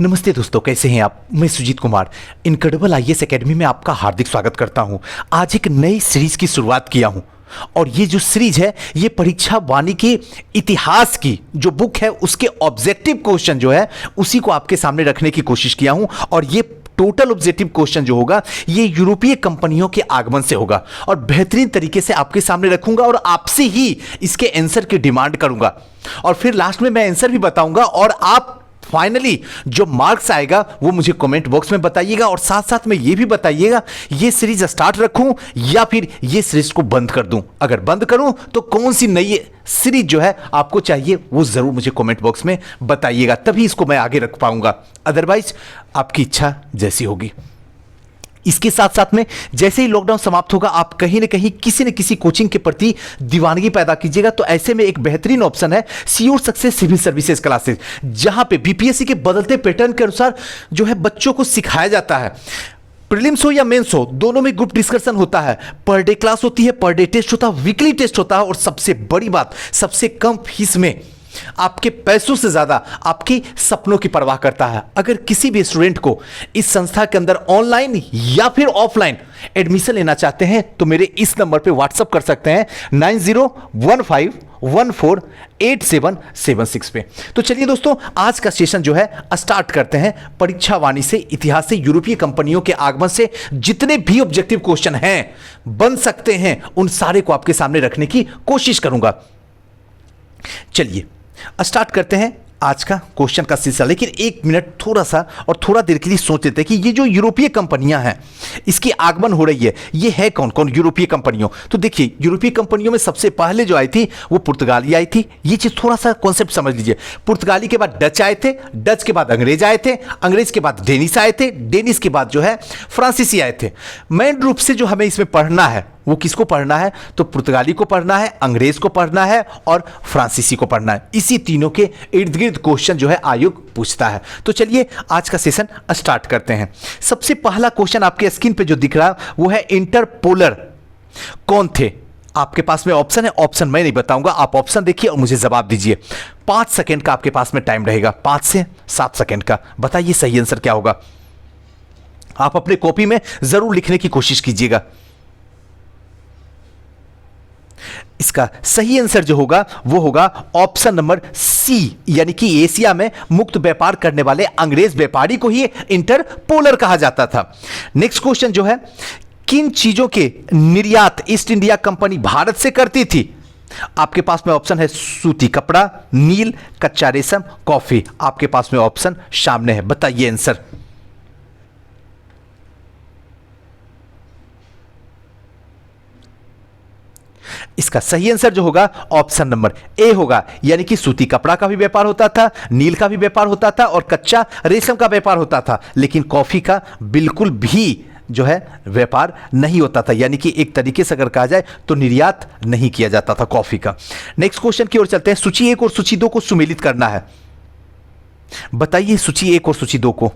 नमस्ते दोस्तों, कैसे हैं आप। मैं Sujeet Kumar incredible IAS academy में आपका हार्दिक स्वागत करता हूं। आज एक नई सीरीज की शुरुआत किया हूं और ये जो सीरीज है ये परीक्षा वाणी के इतिहास की जो बुक है उसके ऑब्जेक्टिव क्वेश्चन जो है उसी को आपके सामने रखने की कोशिश किया हूं। और ये टोटल ऑब्जेक्टिव क्वेश्चन जो होगा ये यूरोपीय कंपनियों के आगमन से होगा और बेहतरीन तरीके से आपके सामने रखूंगा और आपसे ही इसके आंसर की डिमांड करूंगा और फिर लास्ट में मैं आंसर भी बताऊंगा और आप फाइनली जो मार्क्स आएगा वो मुझे कमेंट बॉक्स में बताइएगा। और साथ साथ में ये भी बताइएगा ये सीरीज स्टार्ट रखूं या फिर ये सीरीज को बंद कर दूं। अगर बंद करूं तो कौन सी नई सीरीज जो है आपको चाहिए वो जरूर मुझे कमेंट बॉक्स में बताइएगा, तभी इसको मैं आगे रख पाऊंगा। अदरवाइज आपकी इच्छा जैसी होगी। इसके साथ साथ में जैसे ही लॉकडाउन समाप्त होगा आप कहीं ना कहीं किसी न किसी कोचिंग के प्रति दीवानगी पैदा कीजिएगा, तो ऐसे में एक बेहतरीन ऑप्शन है sure success civil services classes, जहां पे बीपीएससी के बदलते पैटर्न के अनुसार जो है बच्चों को सिखाया जाता है। प्रीलिम्स हो या मेंस हो दोनों में ग्रुप डिस्कशन होता है, पर डे क्लास होती है, पर डे टेस्ट होता है, वीकली टेस्ट होता है और सबसे बड़ी बात सबसे कम फीस में आपके पैसों से ज्यादा आपके सपनों की परवाह करता है। अगर किसी भी स्टूडेंट को इस संस्था के अंदर ऑनलाइन या फिर ऑफलाइन एडमिशन लेना चाहते हैं तो मेरे इस नंबर पे व्हाट्सएप कर सकते हैं 9015148776 पे। तो चलिए दोस्तों आज का सेशन जो है स्टार्ट करते हैं। परीक्षा वाणी से इतिहास से यूरोपीय कंपनियों के आगमन से जितने भी ऑब्जेक्टिव क्वेश्चन हैं बन सकते हैं उन सारे को आपके सामने रखने की कोशिश करूंगा। चलिए स्टार्ट करते हैं आज का क्वेश्चन का सिलसिला। लेकिन एक मिनट थोड़ा सा और थोड़ा देर के लिए सोच लेते हैं कि ये जो यूरोपीय कंपनियां हैं इसकी आगमन हो रही है ये है कौन कौन यूरोपीय कंपनियों। तो देखिए यूरोपीय कंपनियों में सबसे पहले जो आई थी वो पुर्तगाली आई थी। ये चीज थोड़ा सा कॉन्सेप्ट समझ लीजिए। पुर्तगाली के बाद डच आए थे, डच के बाद अंग्रेज आए थे, अंग्रेज के बाद डेनिस आए थे, डेनिस के बाद जो है फ्रांसीसी आए थे। मेन रूप से जो हमें इसमें पढ़ना है वो किसको पढ़ना है, तो पुर्तगाली को पढ़ना है, अंग्रेज को पढ़ना है और फ्रांसीसी को पढ़ना है। इसी तीनों के इर्द गिर्द क्वेश्चन जो है आयोग पूछता है। तो चलिए आज का सेशन स्टार्ट करते हैं। सबसे पहला क्वेश्चन आपके स्क्रीन पे जो दिख रहा वो है इंटरपोलर कौन थे। आपके पास में ऑप्शन है, ऑप्शन मैं नहीं बताऊंगा, आप ऑप्शन देखिए और मुझे जवाब दीजिए। 5 सेकेंड का आपके पास में टाइम रहेगा, 5 से 7 सेकेंड का। बताइए सही आंसर क्या होगा। आप अपने कॉपी में जरूर लिखने की कोशिश कीजिएगा। इसका सही आंसर जो होगा वो होगा ऑप्शन नंबर सी, यानी कि एशिया में मुक्त व्यापार करने वाले अंग्रेज व्यापारी को ही इंटरपोलर कहा जाता था। नेक्स्ट क्वेश्चन जो है किन चीजों के निर्यात ईस्ट इंडिया कंपनी भारत से करती थी। आपके पास में ऑप्शन है सूती कपड़ा, नील, कच्चा रेशम, कॉफी। आपके पास में ऑप्शन सामने है, बताइए आंसर। इसका सही आंसर जो होगा ऑप्शन नंबर ए होगा, यानी कि सूती कपड़ा का भी व्यापार होता था, नील का भी व्यापार होता था और कच्चा रेशम का व्यापार होता था, लेकिन कॉफी का बिल्कुल भी जो है व्यापार नहीं होता था। यानी कि एक तरीके से अगर कहा जाए तो निर्यात नहीं किया जाता था कॉफी का। नेक्स्ट क्वेश्चन की ओर चलते हैं। सूची 1 और सूची 2 को सुमेलित करना है। बताइए सूची 1 और सूची 2 को।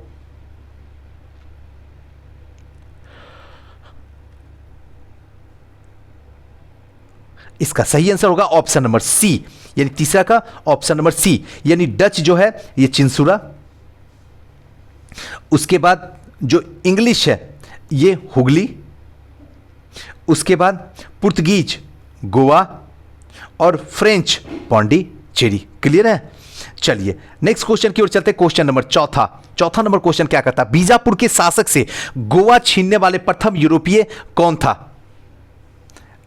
इसका सही आंसर होगा ऑप्शन नंबर सी, यानी तीसरा का ऑप्शन नंबर सी, यानी डच जो है ये चिंसुरा, उसके बाद जो इंग्लिश है ये हुगली, उसके बाद पुर्तगीज गोवा और फ्रेंच पौंडीचेरी। क्लियर है। चलिए नेक्स्ट क्वेश्चन की ओर चलते हैं। क्वेश्चन नंबर चौथा नंबर क्वेश्चन क्या कहता है, बीजापुर के शासक से गोवा छीनने वाले प्रथम यूरोपीय कौन था।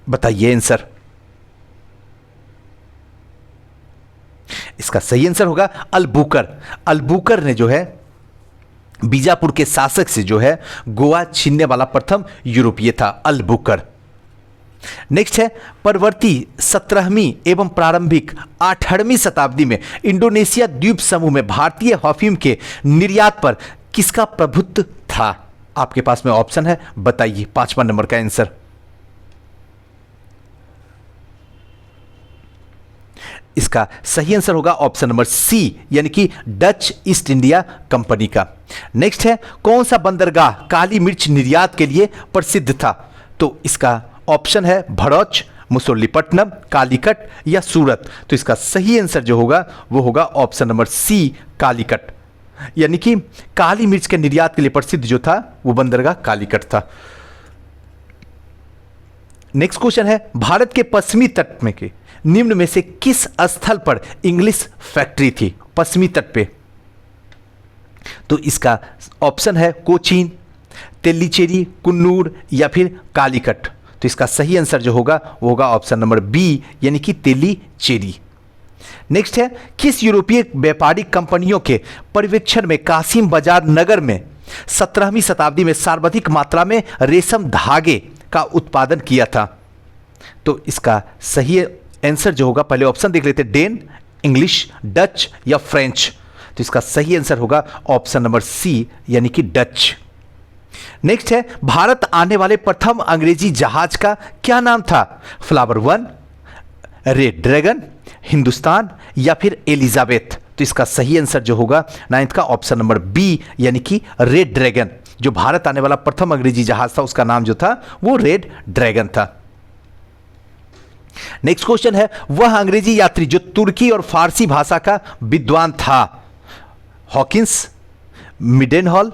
बताइए आंसर। इसका सही आंसर होगा अलबुकर। अलबुकर ने जो है बीजापुर के शासक से जो है गोवा छीनने वाला प्रथम यूरोपीय था, अलबुकर। नेक्स्ट है परवर्ती 17वीं एवं प्रारंभिक 18वीं शताब्दी में इंडोनेशिया द्वीप समूह में भारतीय अफीम के निर्यात पर किसका प्रभुत्व था। आपके पास में ऑप्शन है, बताइए 5वां नंबर का आंसर। इसका सही आंसर होगा ऑप्शन नंबर सी, यानी कि डच ईस्ट इंडिया कंपनी का। नेक्स्ट है कौन सा बंदरगाह काली मिर्च निर्यात के लिए प्रसिद्ध था। तो इसका ऑप्शन है भड़ौच, मुसोलीपट्टनम, कालीकट या सूरत। तो इसका सही आंसर जो होगा वो होगा ऑप्शन नंबर सी, कालीकट। यानी कि काली मिर्च के निर्यात के लिए प्रसिद्ध जो था वो बंदरगाह कालीकट था। नेक्स्ट क्वेश्चन है, भारत के पश्चिमी तट में के निम्न में से किस स्थल पर इंग्लिश फैक्ट्री थी? पश्चिमी तट पे, तो इसका ऑप्शन है कोचीन, तेलीचेरी, कुन्नूर या फिर कालीकट। तो इसका सही आंसर जो होगा वो होगा ऑप्शन नंबर बी, यानी कि तेलीचेरी। नेक्स्ट है, किस यूरोपीय व्यापारिक कंपनियों के पर्यवेक्षण में कासिम बाजार नगर में 17वीं शताब्दी में सर्वाधिक मात्रा में रेशम धागे का उत्पादन किया था? तो इसका सही आंसर जो होगा, पहले ऑप्शन देख लेते हैं, डेन, इंग्लिश, डच या फ्रेंच। तो इसका सही आंसर होगा ऑप्शन नंबर सी, यानी कि डच। नेक्स्ट है, भारत आने वाले प्रथम अंग्रेजी जहाज का क्या नाम था? Flower one, red dragon, Hindustan या फिर एलिजाबेथ। तो इसका सही आंसर जो होगा 9th का ऑप्शन नंबर बी, यानी कि रेड ड्रैगन। जो भारत आने वाला प्रथम अंग्रेजी जहाज था उसका नाम जो था वो रेड ड्रैगन था। नेक्स्ट क्वेश्चन है, वह अंग्रेजी यात्री जो तुर्की और फारसी भाषा का विद्वान था? हॉकिंस, मिडेनहॉल,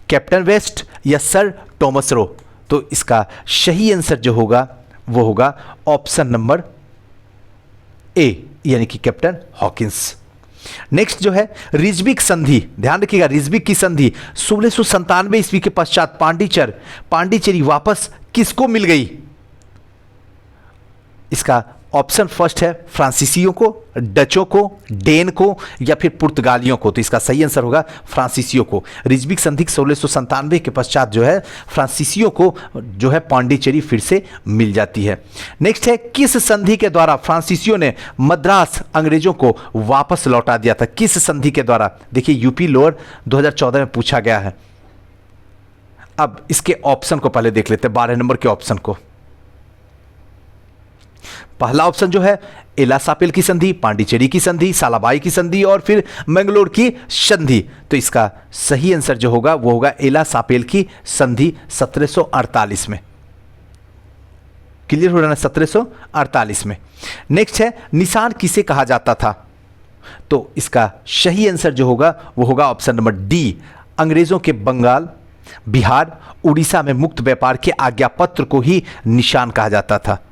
कैप्टन वेस्ट या सर टॉमस रो। तो इसका सही आंसर जो होगा वो होगा ऑप्शन नंबर ए, यानी कि कैप्टन हॉकिंस। नेक्स्ट जो है, रिजविक संधि, ध्यान रखिएगा, रिजविक की संधि 1697 ईस्वी के पश्चात पांडिचेरी वापस किसको मिल गई? इसका ऑप्शन फर्स्ट है फ्रांसीसियों को, डचों को, डेन को या फिर पुर्तगालियों को। तो इसका सही आंसर होगा फ्रांसीसियों को। रिजविक संधि 1697 के पश्चात जो है फ्रांसीसियों को जो है पांडिचेरी फिर से मिल जाती है। नेक्स्ट है, किस संधि के द्वारा फ्रांसीसियों ने मद्रास अंग्रेजों को वापस लौटा दिया था? किस संधि के द्वारा? देखिए, यूपी लोअर 2014 में पूछा गया है। अब इसके ऑप्शन को पहले देख लेते हैं, 12 नंबर के ऑप्शन को। पहला ऑप्शन जो है एला सापेल की संधि, पांडिचेरी की संधि, सालाबाई की संधि और फिर मैंगलोर की संधि। तो इसका सही आंसर जो होगा वो होगा एला सापेल की संधि 1748 में। क्लियर हो रहा है, 1748 में। नेक्स्ट है, निशान किसे कहा जाता था? तो इसका सही आंसर जो होगा वो होगा ऑप्शन नंबर डी, अंग्रेजों के बंगाल, बिहार, उड़ीसा में मुक्त व्यापार के आज्ञा पत्र को ही निशान कहा जाता था।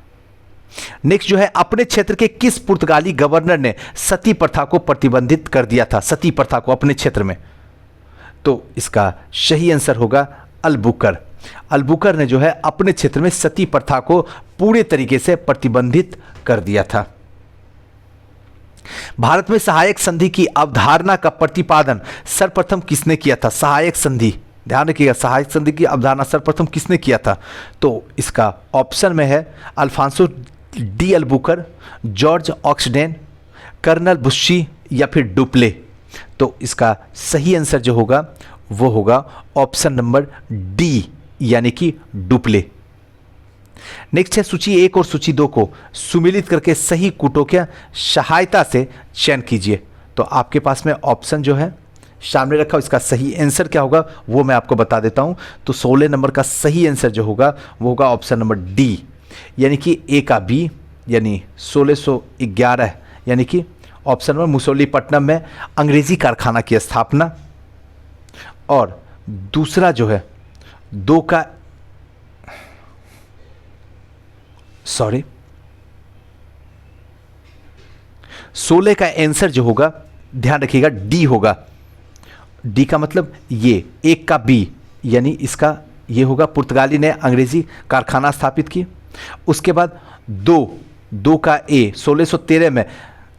नेक्स्ट जो है, अपने क्षेत्र के किस पुर्तगाली गवर्नर ने सती प्रथा को प्रतिबंधित कर दिया था? सती प्रथा को अपने क्षेत्र में। तो इसका सही आंसर होगा अलबुकर। अलबुकर ने जो है अपने क्षेत्र में सती प्रथा को पूरे तरीके से प्रतिबंधित कर दिया था। भारत में सहायक संधि की अवधारणा का प्रतिपादन सर्वप्रथम किसने किया था? सहायक संधि, ध्यान रखिएगा, सहायक संधि की अवधारणा सर्वप्रथम किसने किया था? तो इसका ऑप्शन में है Alfonso de Albuquerque, George Oxenden, colonel Bussy या फिर डुप्ले। तो इसका सही आंसर जो होगा वो होगा ऑप्शन नंबर डी, यानी कि डुप्ले। नेक्स्ट है, सूची 1 और सूची 2 को सुमिलित करके सही कूटों की सहायता से चयन कीजिए। तो आपके पास में ऑप्शन जो है सामने रखा, इसका सही आंसर क्या होगा वो मैं आपको बता देता हूं। तो 16 नंबर का सही आंसर जो होगा वो होगा ऑप्शन नंबर डी, यानी कि ए का बी, यानी 1611, यानी कि ऑप्शन नंबर मुसोलीपट्टनम में अंग्रेजी कारखाना की स्थापना। और दूसरा जो है 2 का 16 का आंसर जो होगा ध्यान रखिएगा डी होगा। डी का मतलब ये, 1 का बी, यानी इसका ये होगा पुर्तगाली ने अंग्रेजी कारखाना स्थापित की। उसके बाद 2 का ए, 1613 में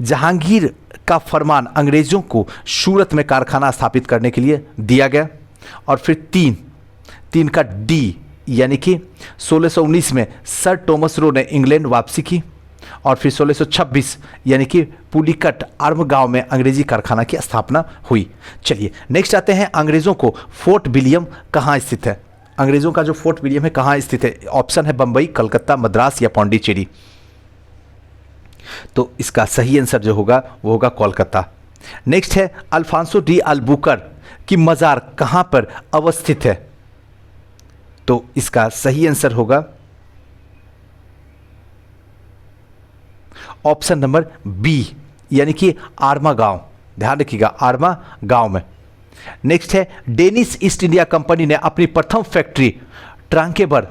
जहांगीर का फरमान अंग्रेजों को सूरत में कारखाना स्थापित करने के लिए दिया गया। और फिर 3 का डी, यानी कि 1619 में सर टॉमस रो ने इंग्लैंड वापसी की। और फिर 1626 यानी कि पुलिकट आर्म गांव में अंग्रेजी कारखाना की स्थापना हुई। चलिए नेक्स्ट आते हैं, अंग्रेजों को फोर्ट विलियम कहाँ स्थित है? अंग्रेजों का जो फोर्ट विलियम है कहाँ स्थित है? ऑप्शन है बंबई, कलकत्ता, मद्रास या पांडिचेरी। तो इसका सही आंसर जो होगा वो होगा कोलकाता। नेक्स्ट है, अल्फांसो डी अल्बुकर की मजार कहां पर अवस्थित है? तो इसका सही आंसर होगा ऑप्शन नंबर बी, यानी कि आर्मा गांव। ध्यान रखिएगा, आर्मा गांव में। नेक्स्ट है डेनिश ईस्ट इंडिया कंपनी ने अपनी प्रथम फैक्ट्री ट्रांकेबर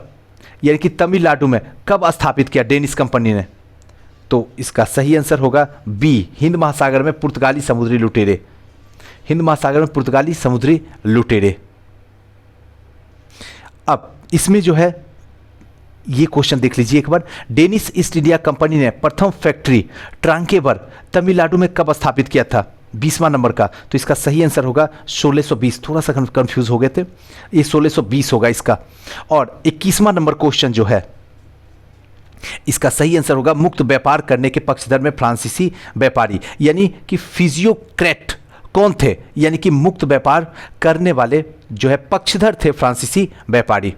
यानी कि तमिलनाडु में कब स्थापित किया डेनिश कंपनी ने? तो इसका सही आंसर होगा बी, हिंद महासागर में पुर्तगाली समुद्री लुटेरे। हिंद महासागर में पुर्तगाली समुद्री लुटेरे। अब इसमें जो है ये क्वेश्चन देख लीजिए एक बार, डेनिश ईस्ट इंडिया कंपनी ने प्रथम फैक्ट्री ट्रांकेबर तमिलनाडु में कब स्थापित किया था? 20वां नंबर का। तो इसका सही आंसर होगा 1620। थोड़ा सा कंफ्यूज हो गए थे, ये 1620 होगा इसका। और 21वां नंबर क्वेश्चन जो है इसका सही आंसर होगा मुक्त व्यापार करने के पक्षधर में फ्रांसीसी व्यापारी, यानी कि फिजियोक्रेट कौन थे? यानी कि मुक्त व्यापार करने वाले जो है पक्षधर थे फ्रांसीसी व्यापारी।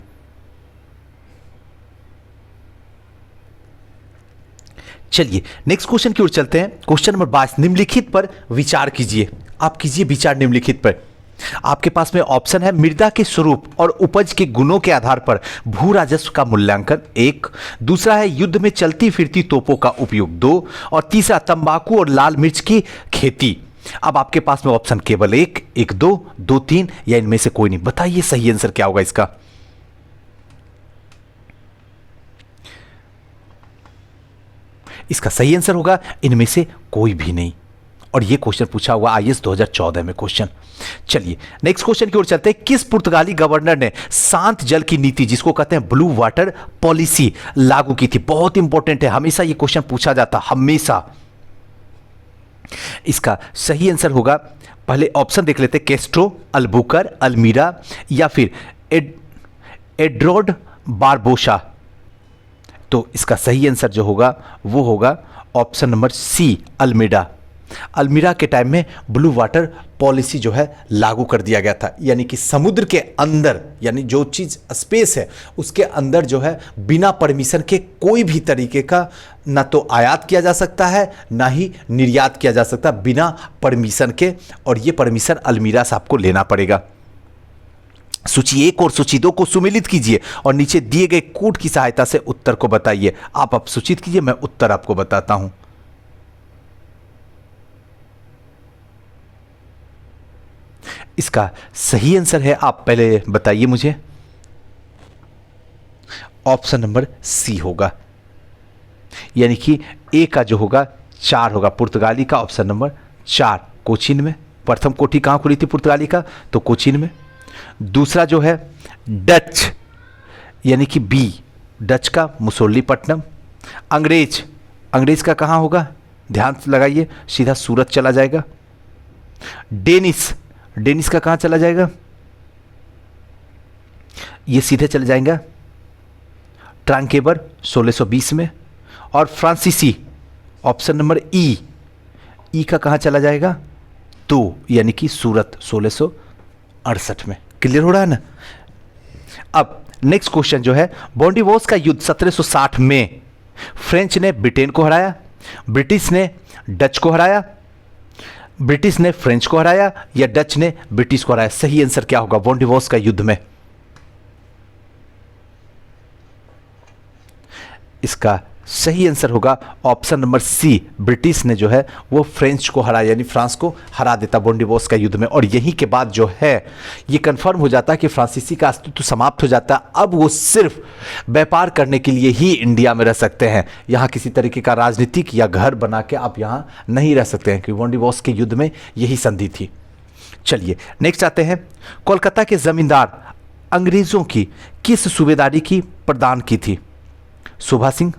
चलिए नेक्स्ट क्वेश्चन की ओर चलते हैं। क्वेश्चन नंबर 22, निम्नलिखित पर विचार कीजिए। आप कीजिए विचार निम्नलिखित पर। आपके पास में ऑप्शन है मृदा के स्वरूप और उपज के गुणों के आधार पर भू राजस्व का मूल्यांकन 1, दूसरा है युद्ध में चलती फिरती तोपों का उपयोग 2, और तीसरा तंबाकू और लाल मिर्च की खेती। अब आपके पास में ऑप्शन केवल 1, 1, 2, 2, 3 या इनमें से कोई नहीं। बताइए सही आंसर क्या होगा इसका? इसका सही आंसर होगा इनमें से कोई भी नहीं। और यह क्वेश्चन पूछा हुआ आईएएस 2014 में क्वेश्चन। चलिए नेक्स्ट क्वेश्चन की ओर चलते हैं। किस पुर्तगाली गवर्नर ने शांत जल की नीति, जिसको कहते हैं ब्लू वाटर पॉलिसी, लागू की थी? बहुत इंपॉर्टेंट है, हमेशा यह क्वेश्चन पूछा जाता, हमेशा। इसका सही आंसर होगा, पहले ऑप्शन देख लेते हैं, कैस्ट्रो, अल्बुकर, अल्मीरा या फिर एड्रोड बारबोसा। तो इसका सही आंसर जो होगा वो होगा ऑप्शन नंबर सी, अल्मीरा। अल्मीरा के टाइम में ब्लू वाटर पॉलिसी जो है लागू कर दिया गया था, यानी कि समुद्र के अंदर, यानी जो चीज़ स्पेस है उसके अंदर जो है बिना परमिशन के कोई भी तरीके का ना तो आयात किया जा सकता है ना ही निर्यात किया जा सकता, बिना परमिशन के। और ये परमिशन अल्मीरा से आपको लेना पड़ेगा। सूची 1 और सूची 2 को सुमेलित कीजिए और नीचे दिए गए कोड की सहायता से उत्तर को बताइए। आप सूचित कीजिए, मैं उत्तर आपको बताता हूं। इसका सही आंसर है, आप पहले बताइए मुझे, ऑप्शन नंबर सी होगा, यानी कि ए का जो होगा 4 होगा, पुर्तगाली का ऑप्शन नंबर 4, कोचीन में। प्रथम कोठी कहां खुली थी पुर्तगाली का? तो कोचीन में। दूसरा जो है डच, यानी कि बी, डच का मुसोलीपट्टनम। अंग्रेज का कहां होगा? ध्यान से लगाइए, सीधा सूरत चला जाएगा। डेनिस का कहां चला जाएगा? ये सीधे चले जाएंगे ट्रांकेबर 1620 में। और फ्रांसीसी ऑप्शन नंबर ई का कहां चला जाएगा? 2, यानी कि सूरत 1668 में। क्लियर हो रहा है ना? अब नेक्स्ट क्वेश्चन जो है, बॉन्डिवोस का युद्ध 1760 में फ्रेंच ने ब्रिटेन को हराया, ब्रिटिश ने डच को हराया, ब्रिटिश ने फ्रेंच को हराया या डच ने ब्रिटिश को हराया? सही आंसर क्या होगा बॉन्डिवोस का युद्ध में? इसका सही आंसर होगा ऑप्शन नंबर सी, ब्रिटिश ने जो है वो फ्रेंच को हराया, यानी फ्रांस को हरा देता बॉन्डिवोस का युद्ध में। और यहीं के बाद जो है ये कंफर्म हो जाता है कि फ्रांसीसी का अस्तित्व समाप्त हो जाता है। अब वो सिर्फ व्यापार करने के लिए ही इंडिया में रह सकते हैं, यहाँ किसी तरीके का राजनीतिक या घर बना के आप यहाँ नहीं रह सकते हैं, क्योंकि बॉन्डिवोस के युद्ध में यही संधि थी। चलिए नेक्स्ट आते हैं। कोलकाता के जमींदार अंग्रेजों की किस सूबेदारी की प्रदान की थी? सुभा सिंह,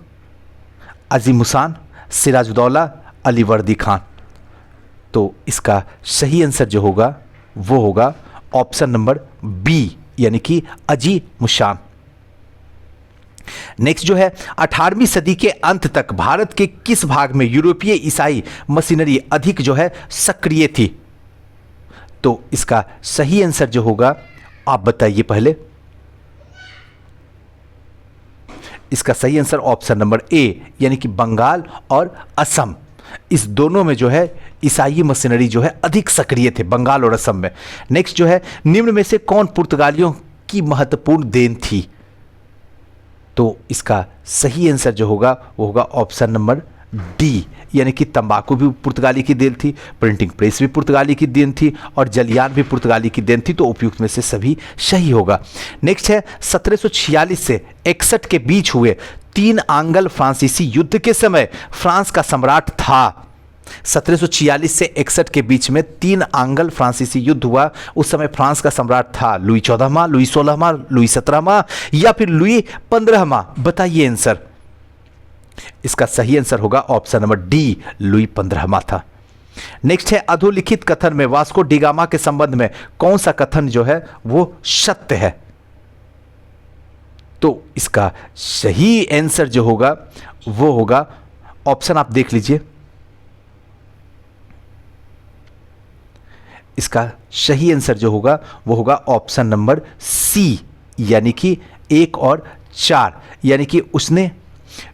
अजीमुसान, सिराजुद्दौला, अलीवर्दी खान। तो इसका सही आंसर जो होगा वो होगा ऑप्शन नंबर बी, यानी कि अजीमुशान। नेक्स्ट जो है, 18वीं सदी के अंत तक भारत के किस भाग में यूरोपीय ईसाई मशीनरी अधिक जो है सक्रिय थी? तो इसका सही आंसर जो होगा आप बताइए पहले। इसका सही आंसर ऑप्शन नंबर ए, यानी कि बंगाल और असम, इस दोनों में जो है ईसाई मशीनरी जो है अधिक सक्रिय थे, बंगाल और असम में। नेक्स्ट जो है, निम्न में से कौन पुर्तगालियों की महत्वपूर्ण देन थी? तो इसका सही आंसर जो होगा वो होगा ऑप्शन नंबर डी, यानी कि तंबाकू भी पुर्तगाली की देन थी, प्रिंटिंग प्रेस भी पुर्तगाली की देन थी और जलयान भी पुर्तगाली की देन थी। तो उपयुक्त में से सभी सही होगा। नेक्स्ट है 1746 से 61 के बीच हुए 3 आंग्ल फ्रांसीसी युद्ध के समय फ्रांस का सम्राट था। 1746 से 61 के बीच में 3 आंग्ल फ्रांसीसी युद्ध हुआ, उस समय फ्रांस का सम्राट था लुई 14वां, लुई 16वां, लुई 17वां या फिर लुई 15वां। बताइए आंसर। इसका सही आंसर होगा ऑप्शन नंबर डी, लुई 15वां था। नेक्स्ट है अधोलिखित कथन में वास्को डी गामा के संबंध में कौन सा कथन जो है वो सत्य है? तो इसका सही आंसर जो होगा वो होगा, ऑप्शन आप देख लीजिए, इसका सही आंसर जो होगा वो होगा ऑप्शन नंबर सी, यानी कि 1 और 4, यानी कि उसने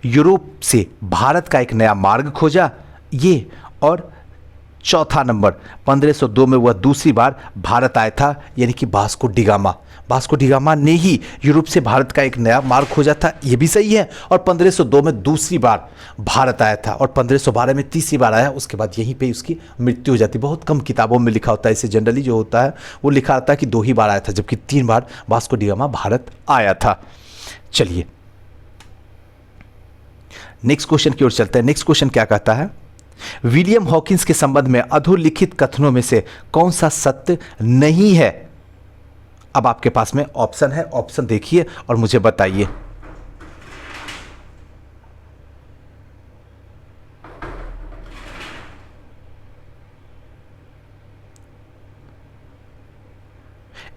यूरोप से भारत का एक नया मार्ग खोजा ये, और चौथा नंबर 1502 में वह दूसरी बार भारत आया था, यानी कि Vasco D gamma. Vasco D gamma ने ही यूरोप से भारत का एक नया मार्ग खोजा था, ये भी सही है। और 1502 में दूसरी बार भारत आया था और 1512 में तीसरी बार आया, उसके बाद यहीं पे उसकी मृत्यु हो जाती। बहुत कम किताबों में लिखा होता है, इसे जनरली जो होता है वो लिखा आता है कि 2 ही बार आया था, जबकि 3 बार वास्को डी गामा भारत आया था। चलिए नेक्स्ट क्वेश्चन की ओर चलते हैं। नेक्स्ट क्वेश्चन क्या कहता है? विलियम हॉकिंस के संबंध में अधोलिखित कथनों में से कौन सा सत्य नहीं है? अब आपके पास में ऑप्शन है, ऑप्शन देखिए और मुझे बताइए।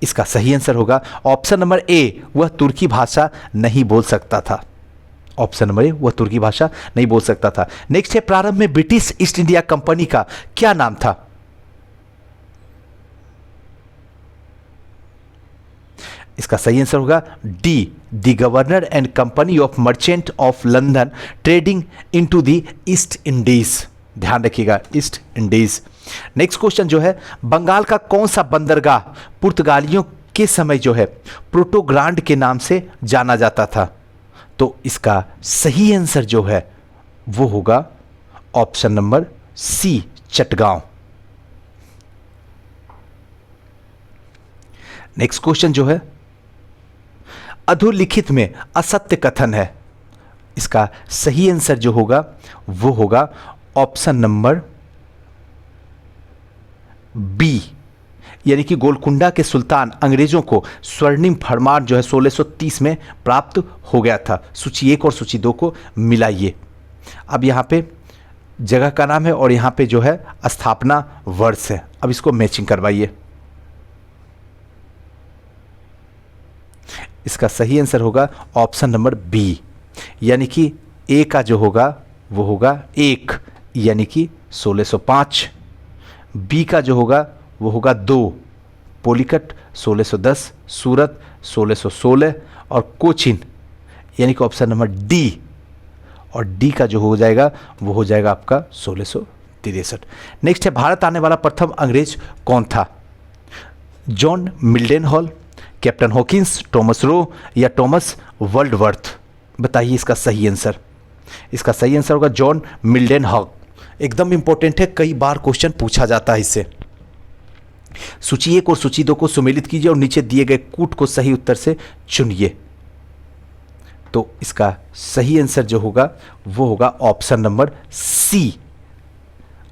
इसका सही आंसर होगा ऑप्शन नंबर ए, वह तुर्की भाषा नहीं बोल सकता था। ऑप्शन नंबर ए, वह तुर्की भाषा नहीं बोल सकता था। नेक्स्ट है प्रारंभ में ब्रिटिश ईस्ट इंडिया कंपनी का क्या नाम था? इसका सही आंसर होगा D, the governor and company of merchant of London trading into the east Indies. ध्यान रखिएगा, ईस्ट इंडीज। नेक्स्ट क्वेश्चन जो है, बंगाल का कौन सा बंदरगाह पुर्तगालियों के समय जो है प्रोटोग्रांड के नाम से जाना जाता था? तो इसका सही आंसर जो है वो होगा option number C, Chittagong. Next question जो है, अधोलिखित में असत्य कथन है, इसका सही आंसर जो होगा वो होगा ऑप्शन नंबर बी, यानी कि गोलकुंडा के सुल्तान अंग्रेजों को स्वर्णिम फरमान जो है 1630 में प्राप्त हो गया था। सूची 1 और सूची 2 को मिलाइए। अब यहाँ पे जगह का नाम है और यहाँ पे जो है स्थापना वर्ष है। अब इसको मैचिंग करवाइए। इसका सही आंसर होगा ऑप्शन नंबर बी, यानी कि ए का जो होगा वो होगा 1, यानी कि 1605। बी का जो होगा वो होगा 2, पोलिकट 1610, सूरत 1616 और कोचिन, यानी कि ऑप्शन नंबर डी, और डी का जो हो जाएगा वो हो जाएगा आपका 1663। नेक्स्ट है भारत आने वाला प्रथम अंग्रेज कौन था? John Mildenhall, captain Hawkins, Thomas Roe या टॉमस वर्ल्डवर्थ? बताइए इसका सही आंसर। इसका सही आंसर होगा जॉन मिल्डेनहॉल। एकदम इंपॉर्टेंट है, कई बार क्वेश्चन पूछा जाता है इससे। सूची 1 और सूची 2 को सुमेलित कीजिए और नीचे दिए गए कूट को सही उत्तर से चुनिए। तो इसका सही आंसर जो होगा वो होगा ऑप्शन नंबर सी।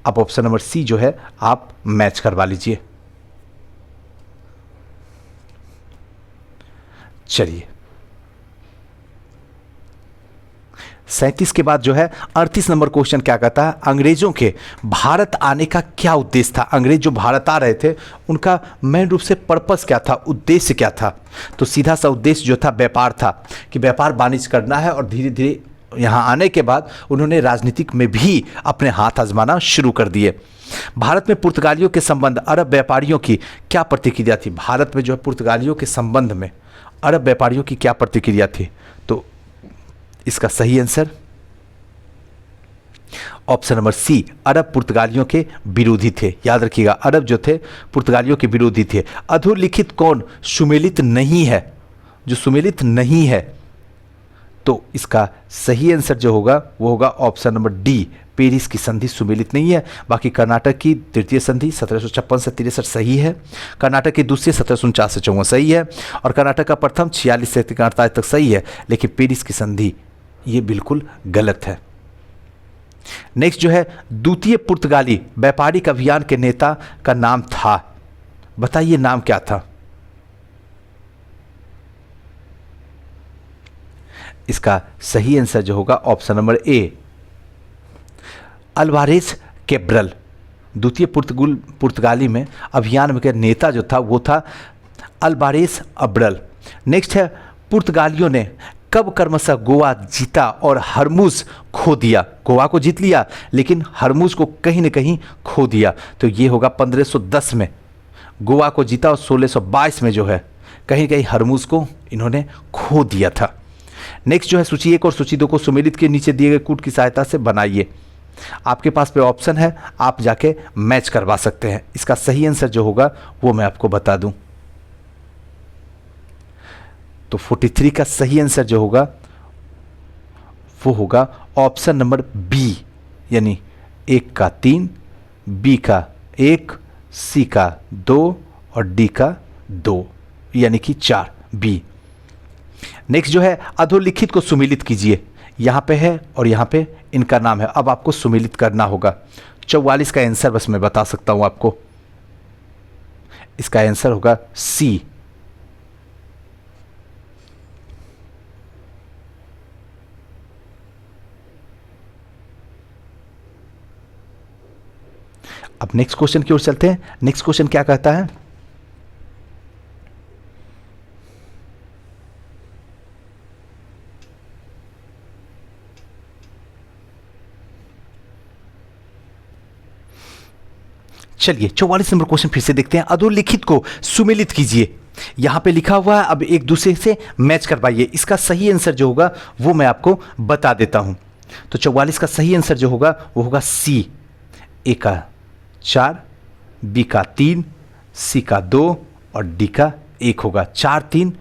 अब ऑप्शन नंबर सी जो है आप मैच करवा लीजिए। चलिए 37 के बाद जो है 38 नंबर क्वेश्चन क्या कहता है? अंग्रेजों के भारत आने का क्या उद्देश्य था? अंग्रेज जो भारत आ रहे थे उनका मेन रूप से पर्पस क्या था, उद्देश्य क्या था? तो सीधा सा उद्देश्य जो था व्यापार था, कि व्यापार वाणिज्य करना है। और धीरे धीरे यहाँ आने के बाद उन्होंने राजनीतिक में भी अपने हाथ आजमाना शुरू कर दिए। भारत में पुर्तगालियों के संबंध अरब व्यापारियों की क्या प्रतिक्रिया थी? भारत में जो है पुर्तगालियों के संबंध में अरब व्यापारियों की क्या प्रतिक्रिया थी? तो इसका सही आंसर ऑप्शन नंबर सी, अरब पुर्तगालियों के विरोधी थे। याद रखिएगा, अरब जो थे पुर्तगालियों के विरोधी थे। अधोलिखित कौन सुमेलित नहीं है? जो सुमेलित नहीं है तो इसका सही आंसर जो होगा वो होगा ऑप्शन नंबर डी, पेरिस की संधि सुमेलित नहीं है। बाकी कर्नाटक की तृतीय संधि 1756 से 63 सही है, कर्नाटक की दूसरी 1749 से 54 सही है, और कर्नाटक का प्रथम 46 से 48 तक सही है, लेकिन पेरिस की संधि ये बिल्कुल गलत है। नेक्स्ट जो है, द्वितीय पुर्तगाली व्यापारिक अभियान के नेता का नाम था, बताइए नाम क्या था। इसका सही आंसर जो होगा option number A, Alvares Cabral. द्वितीय पुर्तगाली में अभियान में के नेता जो था वो था अल्वारेस अब्रल। नेक्स्ट है, पुर्तगालियों ने कब क्रमशः गोवा जीता और हरमुज खो दिया। गोवा को जीत लिया लेकिन हरमुज को कहीं न कहीं खो दिया, तो ये होगा 1510 में गोवा को जीता और 1622 में जो है कहीं कहीं हरमुज को इन्होंने खो दिया था। नेक्स्ट जो है, सूची 1 और सूची 2 को सुमेलित के नीचे दिए गए कूट की सहायता से बनाइए। आपके पास पे ऑप्शन है, आप जाके मैच करवा सकते हैं। इसका सही आंसर जो होगा वो मैं आपको बता दूं, तो 43 का सही आंसर जो होगा वो होगा ऑप्शन नंबर बी, यानी 1 का 3, बी का 1, सी का 2 और डी का 2, यानी कि 4, बी। नेक्स्ट जो है, अधोलिखित को सुमेलित कीजिए। यहाँ पे है और यहाँ पे इनका नाम है, अब आपको सुमेलित करना होगा। 44 का आंसर बस मैं बता सकता हूँ आपको, इसका आंसर होगा सी। अब नेक्स्ट क्वेश्चन की ओर चलते हैं। नेक्स्ट क्वेश्चन क्या कहता है, चलिए 44 नंबर क्वेश्चन फिर से देखते हैं। अधोलिखित को सुमेलित कीजिए। यहां पे लिखा हुआ है, अब एक दूसरे से मैच करवाइए। इसका सही आंसर जो होगा वो मैं आपको बता देता हूं। तो 44 का सही आंसर जो होगा वो होगा सी, ए का 4, बी का 3, सी का 2 और डी का 1 होगा। 4 3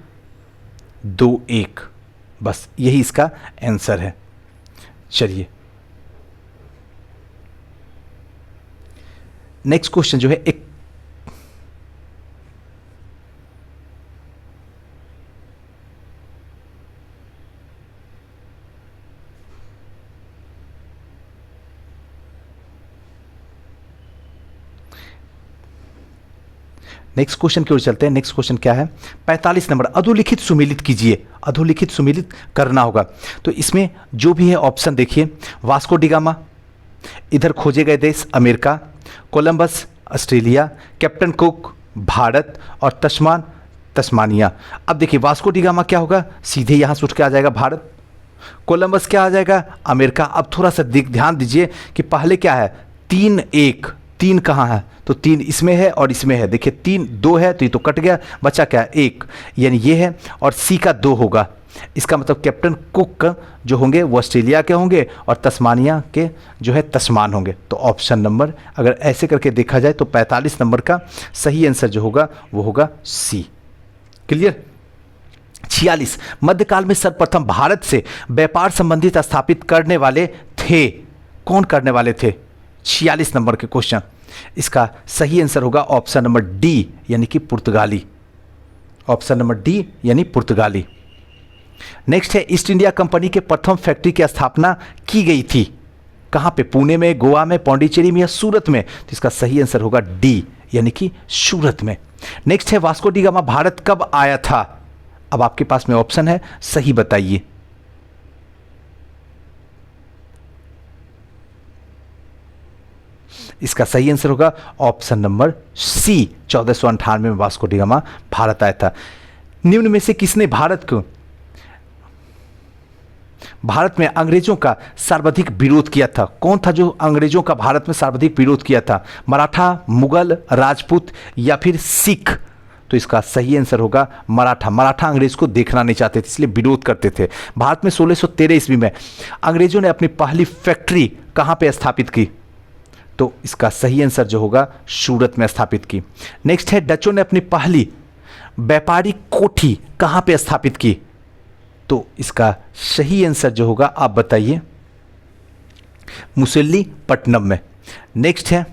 2 1, बस यही इसका आंसर है। चलिए नेक्स्ट क्वेश्चन जो है, एक नेक्स्ट क्वेश्चन की ओर चलते हैं। नेक्स्ट क्वेश्चन क्या है, 45 नंबर, अधोलिखित सुमेलित कीजिए। अधोलिखित सुमेलित करना होगा, तो इसमें जो भी है ऑप्शन देखिए, वास्को डिगामा, इधर खोजे गए देश America, Columbus Australia, captain cook Bharat और तस्मानिया। अब देखिए वास्को डिगामा क्या होगा, सीधे यहाँ से उठ के आ जाएगा भारत। कोलंबस क्या आ जाएगा, अमेरिका। अब थोड़ा सा ध्यान दीजिए कि पहले क्या है, 3 1, 3 कहाँ है, तो 3 इसमें है और इसमें है। देखिए 3 2 है तो ये तो कट गया, बचा क्या है 1, यानी ये है, और सी का 2 होगा। इसका मतलब कैप्टन कुक जो होंगे वो ऑस्ट्रेलिया के होंगे और तस्मानिया के जो है तस्मान होंगे। तो ऑप्शन नंबर अगर ऐसे करके देखा जाए तो 45 नंबर का सही आंसर जो होगा वो होगा सी। क्लियर। 46, मध्यकाल में सर्वप्रथम भारत से व्यापार संबंधित स्थापित करने वाले थे, कौन करने वाले थे। 46 नंबर के क्वेश्चन, इसका सही आंसर होगा ऑप्शन नंबर डी, यानी कि पुर्तगाली। ऑप्शन नंबर डी यानी पुर्तगाली। नेक्स्ट है, ईस्ट इंडिया कंपनी के प्रथम फैक्ट्री की स्थापना की गई थी, कहां पे, पुणे में, गोवा में, पौंडीचेरी में या सूरत में। तो इसका सही आंसर होगा डी, यानी कि सूरत में। नेक्स्ट है, वास्को डी गामा भारत कब आया था। अब आपके पास में ऑप्शन है, सही बताइए। इसका सही आंसर होगा ऑप्शन नंबर सी, 1498 में वास्को डी गामा भारत आया था। निम्न में से किसने भारत में अंग्रेजों का सर्वाधिक विरोध किया था। कौन था जो अंग्रेजों का भारत में सर्वाधिक विरोध किया था, मराठा, मुगल, राजपूत या फिर सिख। तो इसका सही आंसर होगा मराठा। मराठा अंग्रेज को देखना नहीं चाहते थे, इसलिए विरोध करते थे। भारत में 1613 ईस्वी में अंग्रेजों ने अपनी पहली फैक्ट्री कहां पे स्थापित की, तो इसका सही आंसर जो होगा सूरत में स्थापित की। नेक्स्ट है, डचों ने अपनी पहली व्यापारिक कोठी कहां पे स्थापित की। तो इसका सही आंसर जो होगा आप बताइए, मुसल्लीपट्टनम में। नेक्स्ट है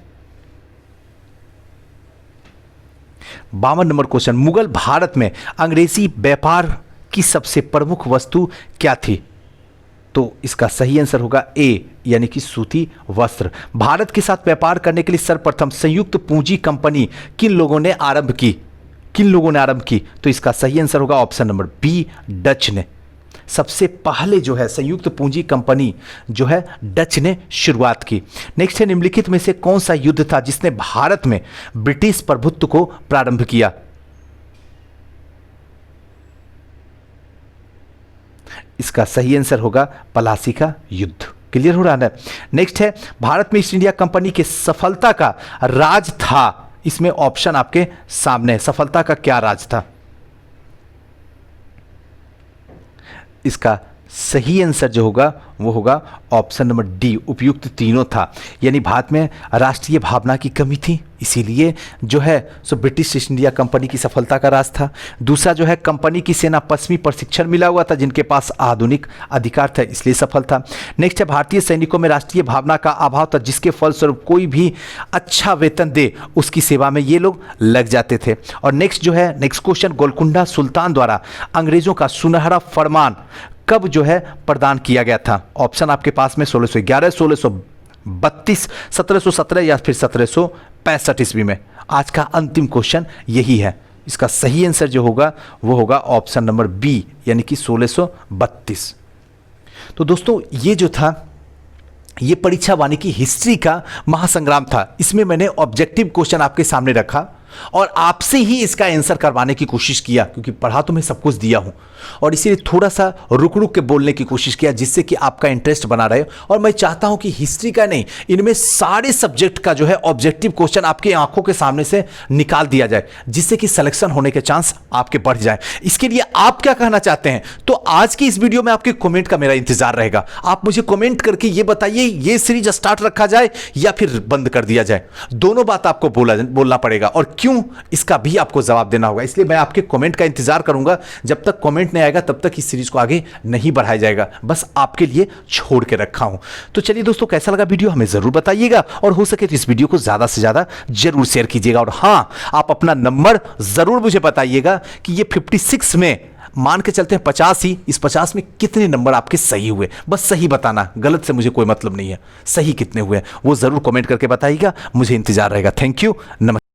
52 नंबर क्वेश्चन, मुगल भारत में अंग्रेजी व्यापार की सबसे प्रमुख वस्तु क्या थी? तो इसका सही आंसर होगा ए, यानी कि सूती वस्त्र। भारत के साथ व्यापार करने के लिए सर्वप्रथम संयुक्त पूंजी कंपनी किन लोगों ने आरंभ की? किन लोगों ने आरंभ की? तो इसका सही आंसर होगा ऑप्शन नंबर बी, डच ने। सबसे पहले जो है संयुक्त पूंजी कंपनी जो है डच ने शुरुआत की। नेक्स्ट है निम्नलिखित में से कौन सा युद्ध था जिसने भारत में ब्रिटिश प्रभुत्व को प्रारंभ किया? इसका सही आंसर होगा पलासी का युद्ध। क्लियर हो रहा है? नेक्स्ट है भारत में ईस्ट इंडिया कंपनी की सफलता का राज था, इसमें ऑप्शन आपके सामने है, सफलता का क्या राज था? इसका सही आंसर जो होगा वो होगा ऑप्शन नंबर डी, उपयुक्त तीनों था। यानी भारत में राष्ट्रीय भावना की कमी थी, इसीलिए जो है so British east India company की सफलता का राज था। दूसरा जो है कंपनी की सेना पश्चिमी प्रशिक्षण मिला हुआ था, जिनके पास आधुनिक अधिकार था, इसलिए सफल था। नेक्स्ट है भारतीय सैनिकों में राष्ट्रीय भावना का अभाव था, जिसके फलस्वरूप कोई भी अच्छा वेतन दे उसकी सेवा में ये लोग लग जाते थे। और नेक्स्ट जो है नेक्स्ट क्वेश्चन, गोलकुंडा सुल्तान द्वारा अंग्रेजों का सुनहरा फरमान कब जो है प्रदान किया गया था? ऑप्शन आपके पास में 1611, 1632, 1717 या फिर 1765 ईस्वी में। आज का अंतिम क्वेश्चन यही है। इसका सही आंसर जो होगा वो होगा ऑप्शन नंबर बी, यानी कि 1632। तो दोस्तों ये जो था ये परीक्षा वानिकी हिस्ट्री का महासंग्राम था। इसमें मैंने ऑब्जेक्टिव क्वेश्चन आपके सामने रखा और आपसे ही इसका आंसर करवाने की कोशिश किया, क्योंकि पढ़ा तो मैं सब कुछ दिया हूं और इसीलिए थोड़ा सा रुक रुक के बोलने की कोशिश किया, जिससे कि आपका इंटरेस्ट बना रहे। और मैं चाहता हूं कि हिस्ट्री का नहीं, इनमें सारे सब्जेक्ट का जो है ऑब्जेक्टिव क्वेश्चन आपकी आंखों के सामने से निकाल दिया जाए, जिससे कि सिलेक्शन होने के चांस आपके बढ़ जाए। इसके लिए आप क्या कहना चाहते हैं? तो आज की इस वीडियो में आपके कमेंट का मेरा इंतजार रहेगा। आप मुझे कमेंट करके ये बताइए, ये सीरीज स्टार्ट रखा जाए या फिर बंद कर दिया जाए। दोनों बात आपको बोलना पड़ेगा, और क्यों इसका भी आपको जवाब देना होगा। इसलिए मैं आपके कमेंट का इंतजार करूंगा। जब तक कमेंट नहीं आएगा तब तक इस सीरीज को आगे नहीं बढ़ाया जाएगा, बस आपके लिए छोड़ के रखा हूं। तो चलिए दोस्तों, कैसा लगा वीडियो हमें जरूर बताइएगा, और हो सके तो इस वीडियो को ज्यादा से ज्यादा जरूर शेयर कीजिएगा। और हां, आप अपना नंबर जरूर मुझे बताइएगा कि ये 56 में मान के चलते हैं 50 ही, इस 50 में कितने नंबर आपके सही हुए। बस सही बताना, गलत से मुझे कोई मतलब नहीं है। सही कितने हुए वो जरूर कमेंट करके बताइएगा, मुझे इंतजार रहेगा। थैंक यू, नमस्कार।